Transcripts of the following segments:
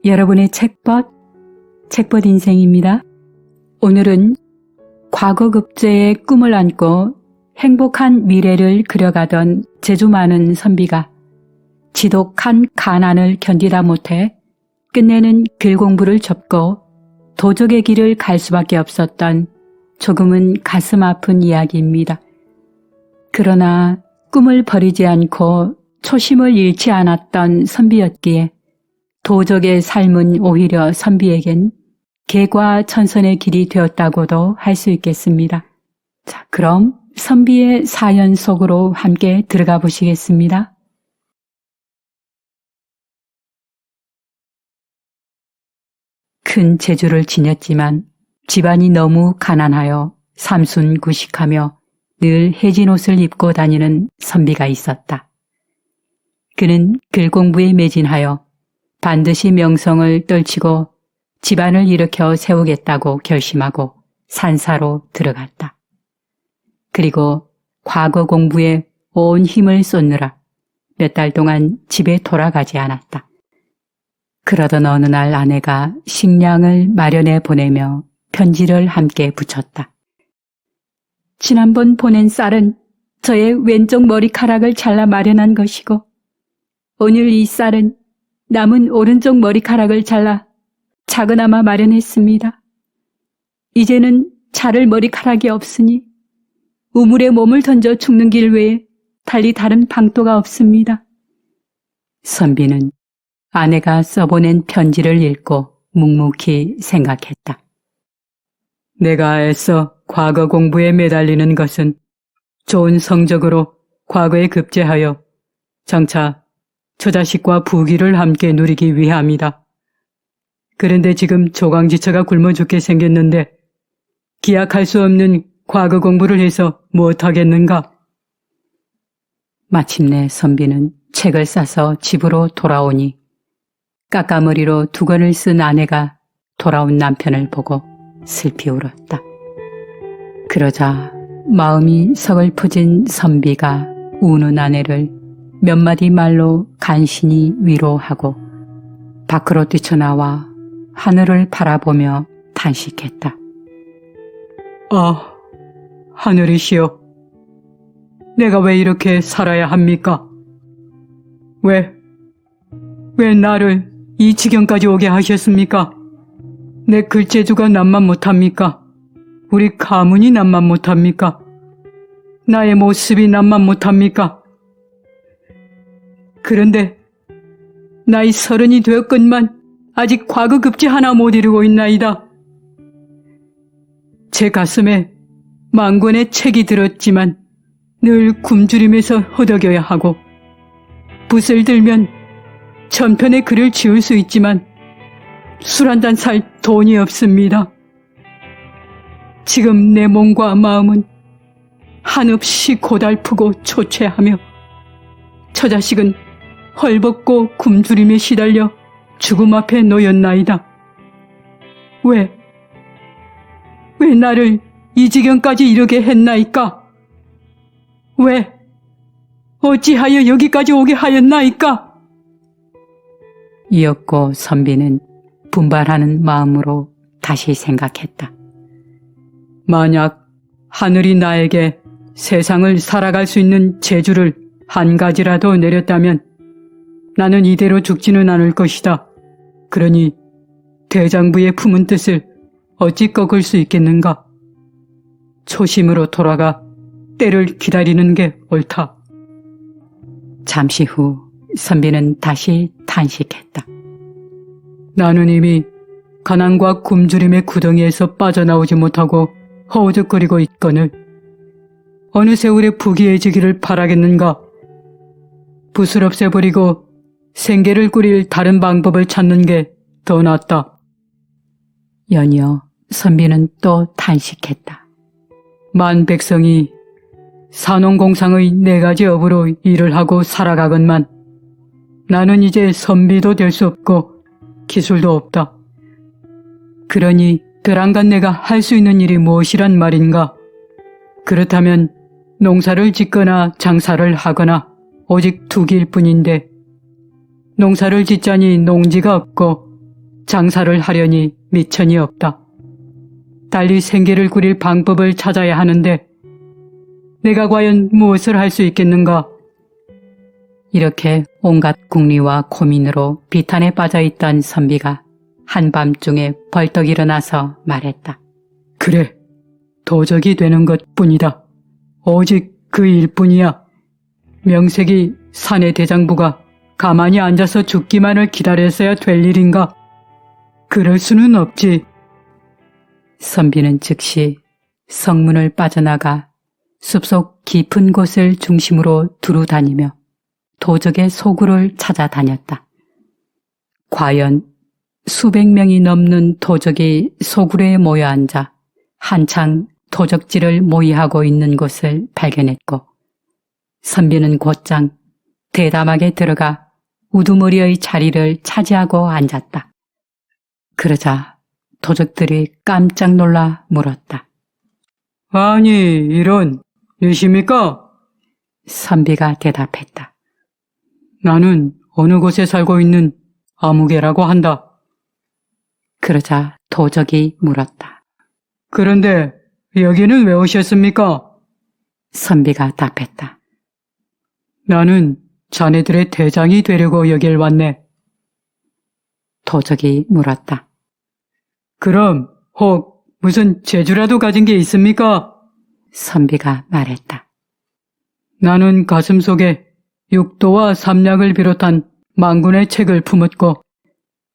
여러분의 책벗 인생입니다. 오늘은 과거 급제의 꿈을 안고 행복한 미래를 그려가던 재주 많은 선비가 지독한 가난을 견디다 못해 끝내는 글 공부를 접고 도적의 길을 갈 수밖에 없었던 조금은 가슴 아픈 이야기입니다. 그러나 꿈을 버리지 않고 초심을 잃지 않았던 선비였기에 도적의 삶은 오히려 선비에겐 개과천선의 길이 되었다고도 할 수 있겠습니다. 자, 그럼 선비의 사연 속으로 함께 들어가 보시겠습니다. 큰 재주를 지녔지만 집안이 너무 가난하여 삼순구식하며 늘 해진 옷을 입고 다니는 선비가 있었다. 그는 글 공부에 매진하여 반드시 명성을 떨치고 집안을 일으켜 세우겠다고 결심하고 산사로 들어갔다. 그리고 과거 공부에 온 힘을 쏟느라 몇 달 동안 집에 돌아가지 않았다. 그러던 어느 날 아내가 식량을 마련해 보내며 편지를 함께 붙였다. 지난번 보낸 쌀은 저의 왼쪽 머리카락을 잘라 마련한 것이고 오늘 이 쌀은 남은 오른쪽 머리카락을 잘라 작은아마 마련했습니다. 이제는 자를 머리카락이 없으니 우물에 몸을 던져 죽는 길 외에 달리 다른 방도가 없습니다. 선비는 아내가 써보낸 편지를 읽고 묵묵히 생각했다. 내가 애써 과거 공부에 매달리는 것은 좋은 성적으로 과거에 급제하여 장차 처자식과 부귀를 함께 누리기 위함이다. 그런데 지금 조강지처가 굶어 죽게 생겼는데 기약할 수 없는 과거 공부를 해서 무엇하겠는가? 마침내 선비는 책을 싸서 집으로 돌아오니 까까머리로 두건을 쓴 아내가 돌아온 남편을 보고 슬피 울었다. 그러자 마음이 서글퍼진 선비가 우는 아내를 몇 마디 말로 간신히 위로하고 밖으로 뛰쳐나와 하늘을 바라보며 탄식했다. 아, 하늘이시여, 내가 왜 이렇게 살아야 합니까? 왜 나를 이 지경까지 오게 하셨습니까? 내 글재주가 남만 못합니까? 우리 가문이 남만 못합니까? 나의 모습이 남만 못합니까? 그런데 나이 30이 되었건만 아직 과거 급제 하나 못 이루고 있나이다. 제 가슴에 만 권의 책이 들었지만 늘 굶주림에서 허덕여야 하고 붓을 들면 천편의 글을 지울 수 있지만 술 한 잔 살 돈이 없습니다. 지금 내 몸과 마음은 한없이 고달프고 초췌하며 처자식은 헐벗고 굶주림에 시달려 죽음 앞에 놓였나이다. 왜 나를 이 지경까지 이르게 했나이까? 왜 어찌하여 여기까지 오게 하였나이까? 이었고 선비는 분발하는 마음으로 다시 생각했다. 만약 하늘이 나에게 세상을 살아갈 수 있는 재주를 한 가지라도 내렸다면 나는 이대로 죽지는 않을 것이다. 그러니 대장부의 품은 뜻을 어찌 꺾을 수 있겠는가? 초심으로 돌아가 때를 기다리는 게 옳다. 잠시 후 선비는 다시 탄식했다. 나는 이미 가난과 굶주림의 구덩이에서 빠져나오지 못하고 허우적거리고 있거늘 어느 세월에 부귀해지기를 바라겠는가? 붓을 없애버리고 생계를 꾸릴 다른 방법을 찾는 게 더 낫다. 연이어 선비는 또 탄식했다. 만 백성이 산업공상의 4가지 업으로 일을 하고 살아가건만 나는 이제 선비도 될 수 없고 기술도 없다. 그러니 벼랑간 내가 할 수 있는 일이 무엇이란 말인가? 그렇다면 농사를 짓거나 장사를 하거나 오직 두 길 뿐인데 농사를 짓자니 농지가 없고 장사를 하려니 미천이 없다. 달리 생계를 꾸릴 방법을 찾아야 하는데 내가 과연 무엇을 할 수 있겠는가? 이렇게 온갖 궁리와 고민으로 비탄에 빠져있던 선비가 한밤중에 벌떡 일어나서 말했다. 그래, 도적이 되는 것뿐이다. 오직 그 일뿐이야. 명색이 사내 대장부가 가만히 앉아서 죽기만을 기다렸어야 될 일인가? 그럴 수는 없지. 선비는 즉시 성문을 빠져나가 숲속 깊은 곳을 중심으로 두루 다니며 도적의 소굴을 찾아다녔다. 과연 수백 명이 넘는 도적이 소굴에 모여 앉아 한창 도적질을 모의하고 있는 곳을 발견했고 선비는 곧장 대담하게 들어가 우두머리의 자리를 차지하고 앉았다. 그러자 도적들이 깜짝 놀라 물었다. 아니, 이런, 이십니까? 선비가 대답했다. 나는 어느 곳에 살고 있는 아무개라고 한다. 그러자 도적이 물었다. 그런데 여기는 왜 오셨습니까? 선비가 답했다. 나는 자네들의 대장이 되려고 여길 왔네. 도적이 물었다. 그럼 혹 무슨 재주라도 가진 게 있습니까? 선비가 말했다. 나는 가슴속에 육도와 삼략을 비롯한 만군의 책을 품었고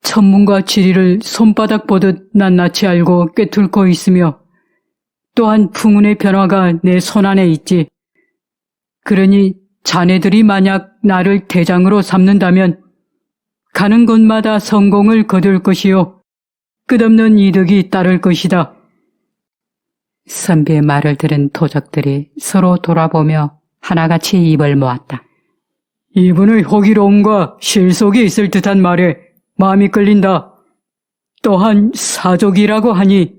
천문과 지리를 손바닥 보듯 낱낱이 알고 꿰뚫고 있으며 또한 풍운의 변화가 내 손안에 있지. 그러니 자네들이 만약 나를 대장으로 삼는다면 가는 곳마다 성공을 거둘 것이요 끝없는 이득이 따를 것이다. 선비의 말을 들은 도적들이 서로 돌아보며 하나같이 입을 모았다. 이분의 호기로움과 실속이 있을 듯한 말에 마음이 끌린다. 또한 사족이라고 하니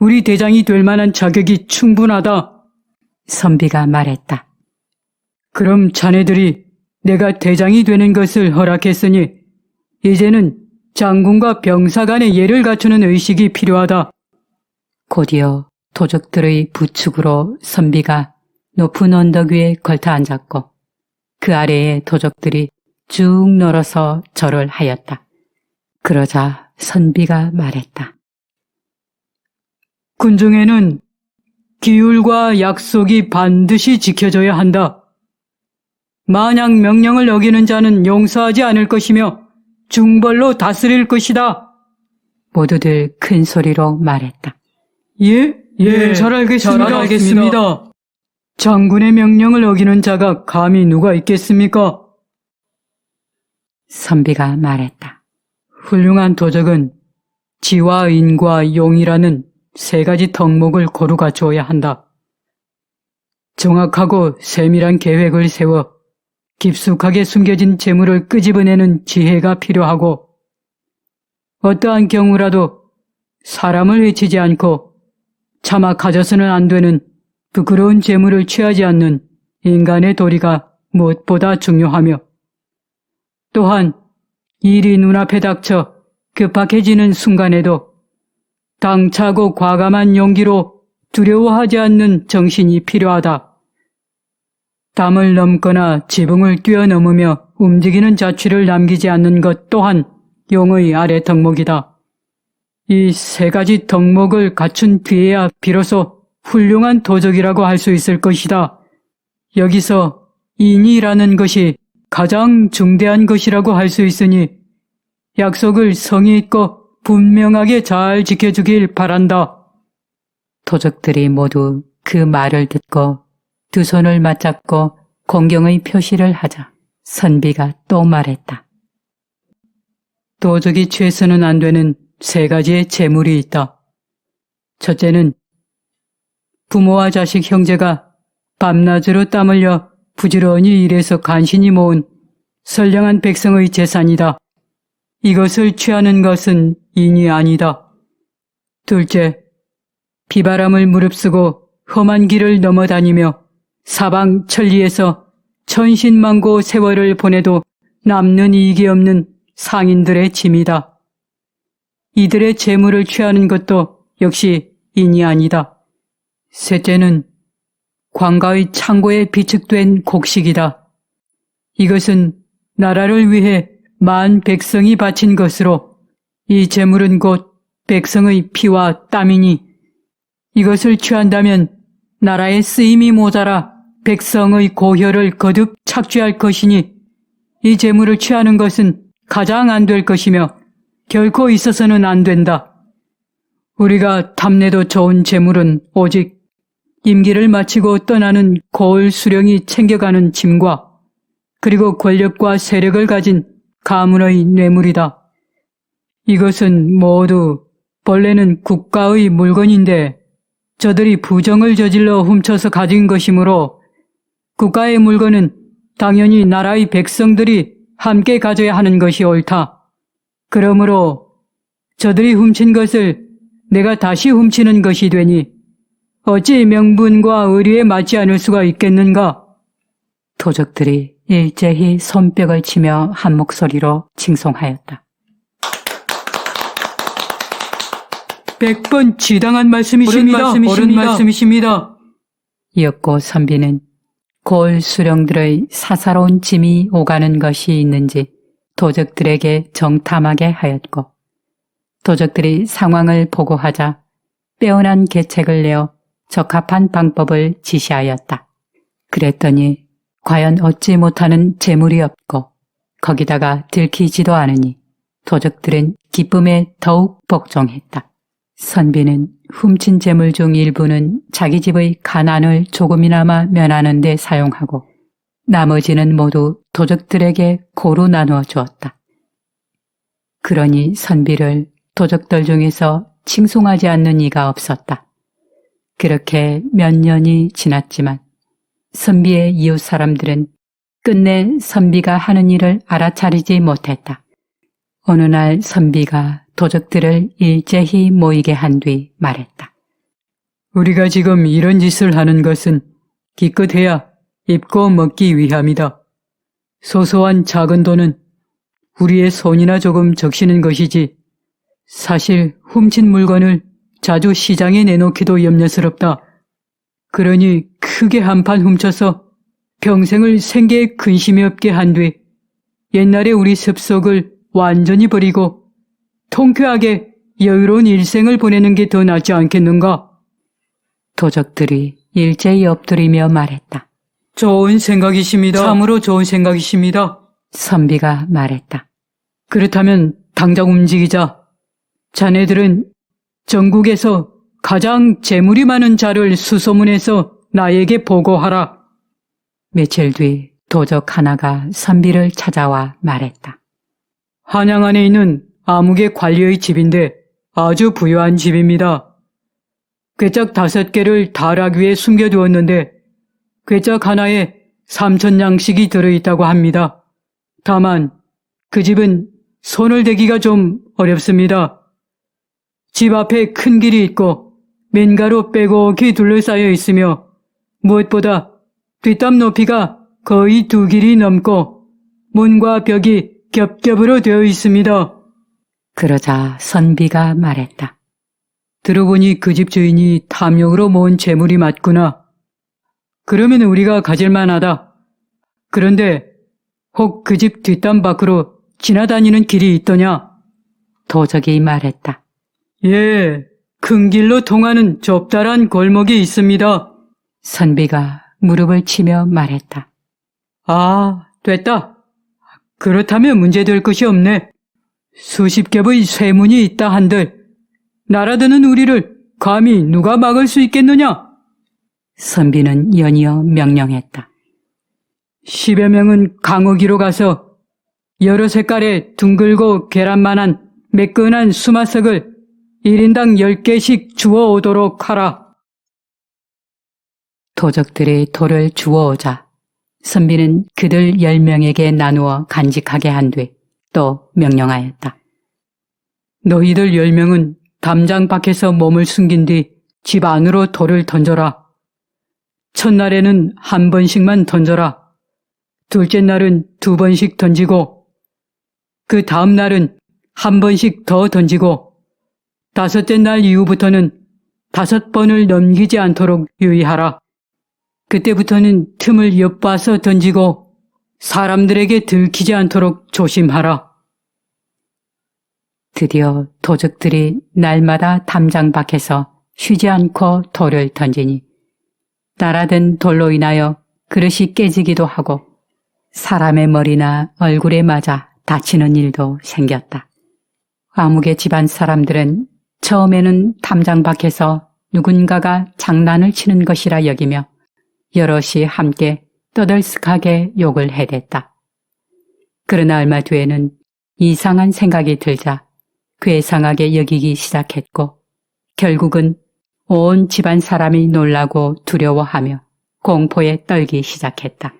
우리 대장이 될 만한 자격이 충분하다. 선비가 말했다. 그럼 자네들이 내가 대장이 되는 것을 허락했으니 이제는 장군과 병사 간의 예를 갖추는 의식이 필요하다. 곧이어 도적들의 부축으로 선비가 높은 언덕 위에 걸터 앉았고 그 아래에 도적들이 쭉 늘어서 절을 하였다. 그러자 선비가 말했다. 군중에는 기율과 약속이 반드시 지켜져야 한다. 만약 명령을 어기는 자는 용서하지 않을 것이며 중벌로 다스릴 것이다. 모두들 큰 소리로 말했다. 예, 잘 알겠습니다. 장군의 명령을 어기는 자가 감히 누가 있겠습니까? 선비가 말했다. 훌륭한 도적은 지와 인과 용이라는 세 가지 덕목을 고루 갖추어야 한다. 정확하고 세밀한 계획을 세워 깊숙하게 숨겨진 재물을 끄집어내는 지혜가 필요하고 어떠한 경우라도 사람을 해치지 않고 차마 가져서는 안 되는 부끄러운 재물을 취하지 않는 인간의 도리가 무엇보다 중요하며 또한 일이 눈앞에 닥쳐 급박해지는 순간에도 당차고 과감한 용기로 두려워하지 않는 정신이 필요하다. 담을 넘거나 지붕을 뛰어넘으며 움직이는 자취를 남기지 않는 것 또한 용의 아래 덕목이다. 이 세 가지 덕목을 갖춘 뒤에야 비로소 훌륭한 도적이라고 할 수 있을 것이다. 여기서 인이라는 것이 가장 중대한 것이라고 할 수 있으니 약속을 성의 있고 분명하게 잘 지켜주길 바란다. 도적들이 모두 그 말을 듣고 두 손을 맞잡고 공경의 표시를 하자 선비가 또 말했다. 도적이 취해서는 안 되는 세 가지의 재물이 있다. 첫째는 부모와 자식 형제가 밤낮으로 땀 흘려 부지런히 일해서 간신히 모은 선량한 백성의 재산이다. 이것을 취하는 것은 인이 아니다. 둘째, 비바람을 무릅쓰고 험한 길을 넘어다니며 사방 천리에서 천신만고 세월을 보내도 남는 이익이 없는 상인들의 짐이다. 이들의 재물을 취하는 것도 역시 인이 아니다. 셋째는 관가의 창고에 비축된 곡식이다. 이것은 나라를 위해 만 백성이 바친 것으로 이 재물은 곧 백성의 피와 땀이니 이것을 취한다면 나라의 쓰임이 모자라 백성의 고혈을 거듭 착취할 것이니 이 재물을 취하는 것은 가장 안 될 것이며 결코 있어서는 안 된다. 우리가 탐내도 좋은 재물은 오직 임기를 마치고 떠나는 고을 수령이 챙겨가는 짐과 그리고 권력과 세력을 가진 가문의 뇌물이다. 이것은 모두 본래는 국가의 물건인데 저들이 부정을 저질러 훔쳐서 가진 것이므로 국가의 물건은 당연히 나라의 백성들이 함께 가져야 하는 것이 옳다. 그러므로 저들이 훔친 것을 내가 다시 훔치는 것이 되니 어찌 명분과 의리에 맞지 않을 수가 있겠는가? 도적들이 일제히 손뼉을 치며 한 목소리로 칭송하였다. 100번 지당한 말씀이십니다. 옳은 말씀이십니다. 이었고 선비는 고을 수령들의 사사로운 짐이 오가는 것이 있는지 도적들에게 정탐하게 하였고 도적들이 상황을 보고하자 빼어난 계책을 내어 적합한 방법을 지시하였다. 그랬더니 과연 얻지 못하는 재물이 없고 거기다가 들키지도 않으니 도적들은 기쁨에 더욱 복종했다. 선비는 훔친 재물 중 일부는 자기 집의 가난을 조금이나마 면하는 데 사용하고 나머지는 모두 도적들에게 고루 나누어 주었다. 그러니 선비를 도적들 중에서 칭송하지 않는 이가 없었다. 그렇게 몇 년이 지났지만 선비의 이웃 사람들은 끝내 선비가 하는 일을 알아차리지 못했다. 어느 날 선비가 도적들을 일제히 모이게 한 뒤 말했다. 우리가 지금 이런 짓을 하는 것은 기껏해야 입고 먹기 위함이다. 소소한 작은 돈은 우리의 손이나 조금 적시는 것이지 사실 훔친 물건을 자주 시장에 내놓기도 염려스럽다. 그러니 크게 한판 훔쳐서 평생을 생계에 근심이 없게 한 뒤 옛날에 우리 습속을 완전히 버리고 통쾌하게 여유로운 일생을 보내는 게 더 낫지 않겠는가? 도적들이 일제히 엎드리며 말했다. 좋은 생각이십니다. 참으로 좋은 생각이십니다. 선비가 말했다. 그렇다면 당장 움직이자. 자네들은 전국에서 가장 재물이 많은 자를 수소문해서 나에게 보고하라. 며칠 뒤 도적 하나가 선비를 찾아와 말했다. 한양 안에 있는 아무개 관리의 집인데 아주 부유한 집입니다. 궤짝 5개를 다락 위에 숨겨두었는데 궤짝 하나에 3,000냥씩이 들어있다고 합니다. 다만 그 집은 손을 대기가 좀 어렵습니다. 집 앞에 큰 길이 있고 맨가로 빼곡히 둘러싸여 있으며 무엇보다 뒷담 높이가 거의 2길이 넘고 문과 벽이 겹겹으로 되어 있습니다. 그러자 선비가 말했다. 들어보니 그 집 주인이 탐욕으로 모은 재물이 맞구나. 그러면 우리가 가질만하다. 그런데 혹 그 집 뒷담 밖으로 지나다니는 길이 있더냐? 도적이 말했다. 예, 큰 길로 통하는 좁다란 골목이 있습니다. 선비가 무릎을 치며 말했다. 아, 됐다. 그렇다면 문제될 것이 없네. 수십 겹의 쇠문이 있다 한들 날아드는 우리를 감히 누가 막을 수 있겠느냐? 선비는 연이어 명령했다. 10여 명은 강어기로 가서 여러 색깔의 둥글고 계란만한 매끈한 수마석을 1인당 10개씩 주워 오도록 하라. 도적들이 돌을 주워 오자 선비는 그들 10명에게 나누어 간직하게 한 뒤 또 명령하였다. 너희들 10명은 담장 밖에서 몸을 숨긴 뒤 집 안으로 돌을 던져라. 첫날에는 한 번씩만 던져라. 둘째 날은 2번씩 던지고 그 다음 날은 한 번씩 더 던지고 5째 날 이후부터는 5번을 넘기지 않도록 유의하라. 그때부터는 틈을 엿봐서 던지고 사람들에게 들키지 않도록 조심하라. 드디어 도적들이 날마다 담장 밖에서 쉬지 않고 돌을 던지니 날아든 돌로 인하여 그릇이 깨지기도 하고 사람의 머리나 얼굴에 맞아 다치는 일도 생겼다. 아무개 집안 사람들은 처음에는 담장 밖에서 누군가가 장난을 치는 것이라 여기며 여럿이 함께 떠들썩하게 욕을 해댔다. 그러나 얼마 뒤에는 이상한 생각이 들자 괴상하게 여기기 시작했고 결국은 온 집안 사람이 놀라고 두려워하며 공포에 떨기 시작했다.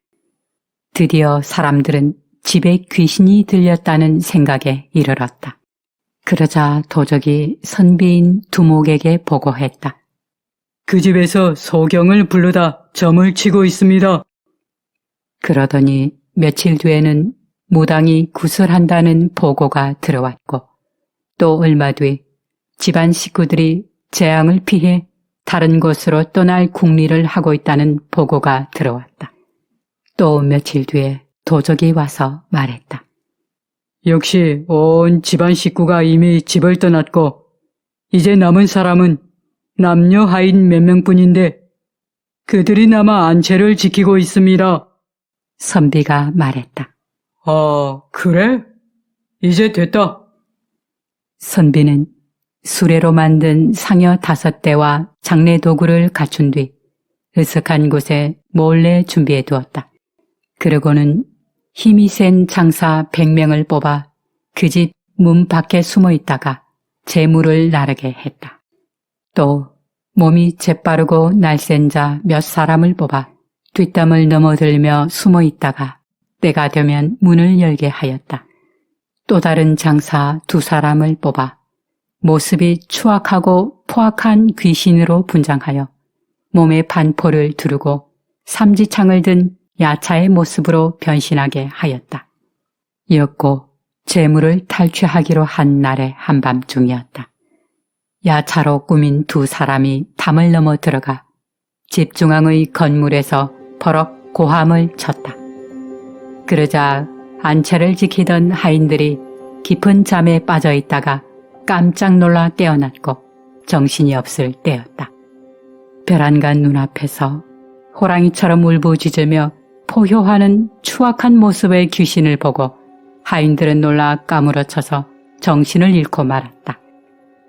드디어 사람들은 집에 귀신이 들렸다는 생각에 이르렀다. 그러자 도적이 선비인 두목에게 보고했다. 그 집에서 소경을 불러다 점을 치고 있습니다. 그러더니 며칠 뒤에는 무당이 구슬한다는 보고가 들어왔고 또 얼마 뒤 집안 식구들이 재앙을 피해 다른 곳으로 떠날 궁리를 하고 있다는 보고가 들어왔다. 또 며칠 뒤에 도적이 와서 말했다. 역시 온 집안 식구가 이미 집을 떠났고 이제 남은 사람은 남녀 하인 몇 명뿐인데 그들이 남아 안채를 지키고 있습니다. 선비가 말했다. 아, 그래? 이제 됐다. 선비는 수레로 만든 상여 5대와 장례 도구를 갖춘 뒤 으슥한 곳에 몰래 준비해 두었다. 그러고는 힘이 센 장사 100명을 뽑아 그 집 문 밖에 숨어 있다가 재물을 나르게 했다. 또 몸이 재빠르고 날쌘 자 몇 사람을 뽑아 뒷담을 넘어들며 숨어 있다가 때가 되면 문을 열게 하였다. 또 다른 장사 2사람을 뽑아 모습이 추악하고 포악한 귀신으로 분장하여 몸에 반포를 두르고 삼지창을 든 야차의 모습으로 변신하게 하였다. 이었고 재물을 탈취하기로 한 날의 한밤중이었다. 야차로 꾸민 2사람이 담을 넘어 들어가 집 중앙의 건물에서 버럭 고함을 쳤다. 그러자 안채를 지키던 하인들이 깊은 잠에 빠져 있다가 깜짝 놀라 깨어났고 정신이 없을 때였다. 벼란간 눈앞에서 호랑이처럼 울부짖으며 포효하는 추악한 모습의 귀신을 보고 하인들은 놀라 까무러쳐서 정신을 잃고 말았다.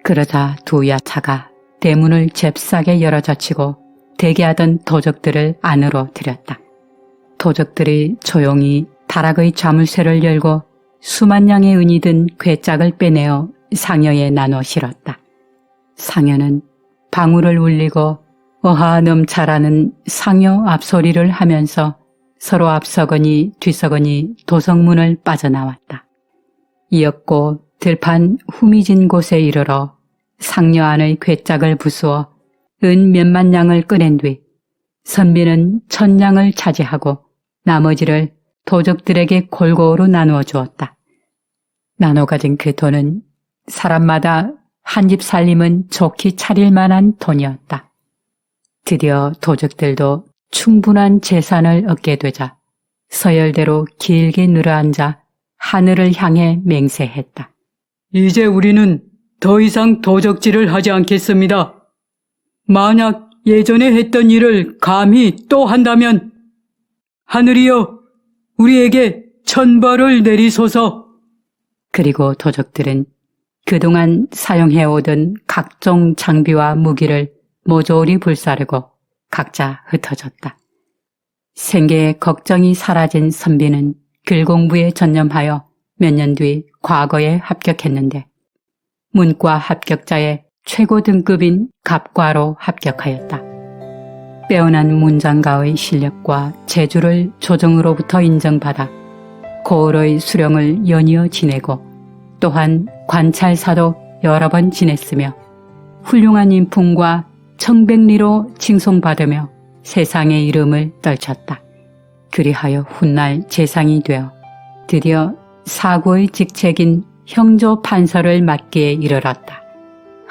그러자 2 야차가 대문을 잽싸게 열어젖히고 대기하던 도적들을 안으로 들였다. 도적들이 조용히 다락의 자물쇠를 열고 수만 양의 은이 든 괴짝을 빼내어 상여에 나눠 실었다. 상여는 방울을 울리고 어하 넘차라는 상여 앞소리를 하면서 서로 앞서거니 뒤서거니 도성문을 빠져나왔다. 이었고 들판 후미진 곳에 이르러 상여 안의 괴짝을 부수어 은 몇만 양을 꺼낸 뒤 선비는 1000양을 차지하고 나머지를 도적들에게 골고루 나누어 주었다. 나눠 가진 그 돈은 사람마다 한 집 살림은 좋게 차릴 만한 돈이었다. 드디어 도적들도 충분한 재산을 얻게 되자 서열대로 길게 늘어앉아 하늘을 향해 맹세했다. 이제 우리는 더 이상 도적질을 하지 않겠습니다. 만약 예전에 했던 일을 감히 또 한다면 하늘이여 우리에게 천벌을 내리소서. 그리고 도적들은 그동안 사용해오던 각종 장비와 무기를 모조리 불사르고 각자 흩어졌다. 생계의 걱정이 사라진 선비는 글 공부에 전념하여 몇 년 뒤 과거에 합격했는데 문과 합격자의 최고 등급인 갑과로 합격하였다. 빼어난 문장가의 실력과 재주를 조정으로부터 인정받아 고을의 수령을 연이어 지내고 또한 관찰사도 여러 번 지냈으며 훌륭한 인품과 청백리로 칭송받으며 세상의 이름을 떨쳤다. 그리하여 훗날 재상이 되어 드디어 사고의 직책인 형조 판서를 맡기에 이르렀다.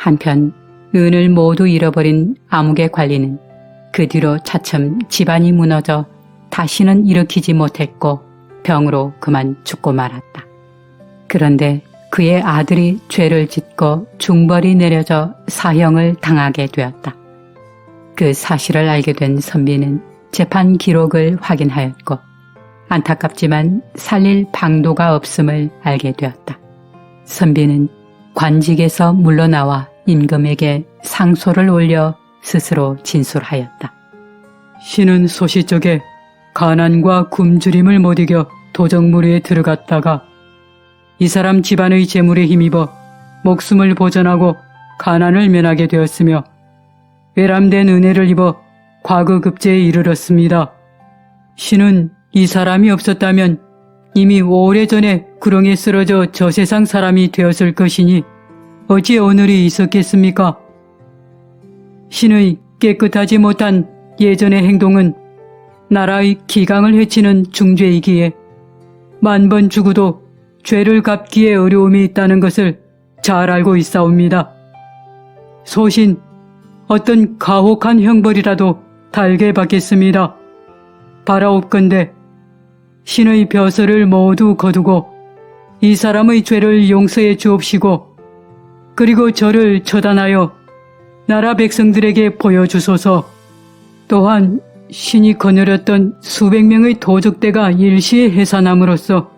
한편 은을 모두 잃어버린 암흑의 관리는 그 뒤로 차츰 집안이 무너져 다시는 일으키지 못했고 병으로 그만 죽고 말았다. 그런데 그의 아들이 죄를 짓고 중벌이 내려져 사형을 당하게 되었다. 그 사실을 알게 된 선비는 재판 기록을 확인하였고 안타깝지만 살릴 방도가 없음을 알게 되었다. 선비는 관직에서 물러나와 임금에게 상소를 올려 스스로 진술하였다. 신은 소시적에 가난과 굶주림을 못 이겨 도적무리에 들어갔다가 이 사람 집안의 재물에 힘입어 목숨을 보전하고 가난을 면하게 되었으며 외람된 은혜를 입어 과거급제에 이르렀습니다. 신은 이 사람이 없었다면 이미 오래전에 구렁에 쓰러져 저세상 사람이 되었을 것이니 어찌 오늘이 있었겠습니까? 신의 깨끗하지 못한 예전의 행동은 나라의 기강을 해치는 중죄이기에 만번 죽어도 죄를 갚기에 어려움이 있다는 것을 잘 알고 있사옵니다. 소신 어떤 가혹한 형벌이라도 달게 받겠습니다. 바라옵건대 신의 벼슬을 모두 거두고 이 사람의 죄를 용서해 주옵시고 그리고 저를 처단하여 나라 백성들에게 보여주소서. 또한 신이 거느렸던 수백 명의 도적대가 일시에 해산함으로써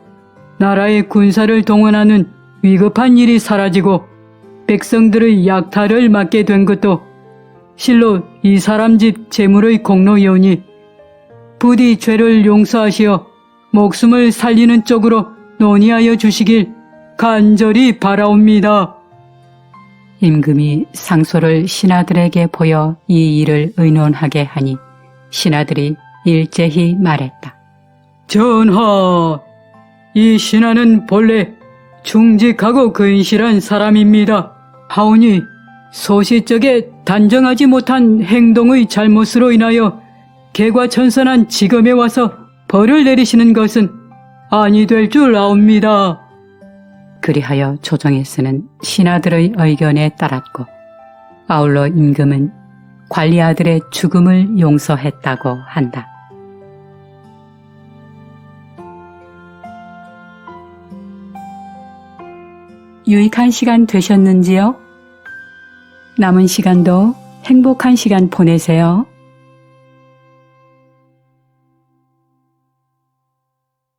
나라의 군사를 동원하는 위급한 일이 사라지고 백성들의 약탈을 막게 된 것도 실로 이 사람 집 재물의 공로이오니 부디 죄를 용서하시어 목숨을 살리는 쪽으로 논의하여 주시길 간절히 바라옵니다. 임금이 상소를 신하들에게 보여 이 일을 의논하게 하니 신하들이 일제히 말했다. 전하, 이 신하는 본래 충직하고 근실한 사람입니다. 하오니 소시적에 단정하지 못한 행동의 잘못으로 인하여 개과천선한 지검에 와서 벌을 내리시는 것은 아니 될 줄 아옵니다. 그리하여 조정에서는 신하들의 의견에 따랐고 아울러 임금은 관리 아들의 죽음을 용서했다고 한다. 유익한 시간 되셨는지요? 남은 시간도 행복한 시간 보내세요.